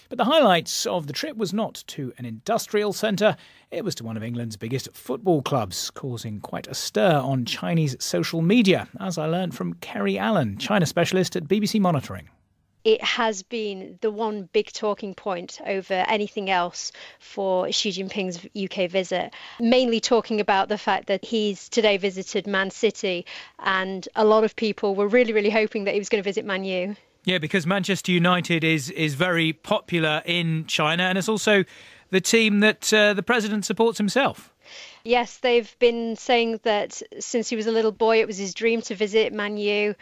But the highlights of the trip was not to an industrial centre, it was to one of England's biggest football clubs, causing quite a stir on Chinese social media, as I learned from Kerry Allen, China specialist at BBC Monitoring. It has been the one big talking point over anything else for Xi Jinping's UK visit, mainly talking about the fact that he's today visited Man City, and a lot of people were really hoping that he was going to visit Man U. Yeah, because Manchester United is very popular in China, and it's also the team that the president supports himself. Yes, they've been saying that since he was a little boy, it was his dream to visit Man U.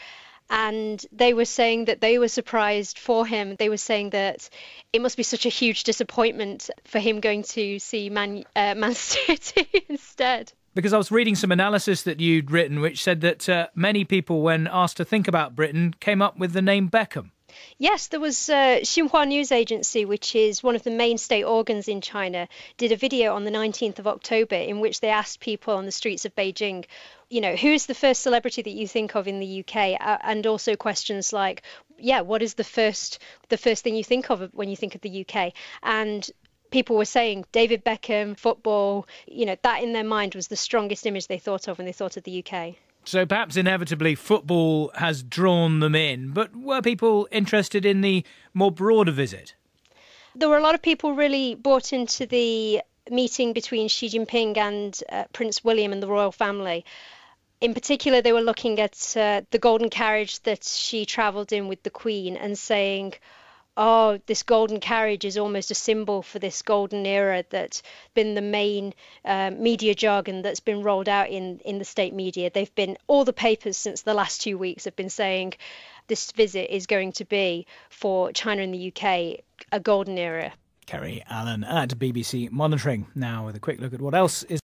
And they were saying that they were surprised for him. They were saying that it must be such a huge disappointment for him going to see Man City instead. Because I was reading some analysis that you'd written, which said that many people, when asked to think about Britain, came up with the name Beckham. Yes, there was Xinhua News Agency, which is one of the main state organs in China, did a video on the 19th of October in which they asked people on the streets of Beijing, you know, who's the first celebrity that you think of in the UK? And also questions like, yeah, what is the first thing you think of when you think of the UK? And people were saying David Beckham, football, you know, that in their mind was the strongest image they thought of when they thought of the UK. So perhaps inevitably football has drawn them in, but were people interested in the more broader visit? There were a lot of people really bought into the meeting between Xi Jinping and Prince William and the royal family. In particular, they were looking at the golden carriage that she travelled in with the Queen and saying, oh, this golden carriage is almost a symbol for this golden era that's been the main media jargon that's been rolled out in the state media. They've been, all the papers since the last 2 weeks have been saying this visit is going to be for China and the UK a golden era. Kerry Allen at BBC Monitoring. Now with a quick look at what else is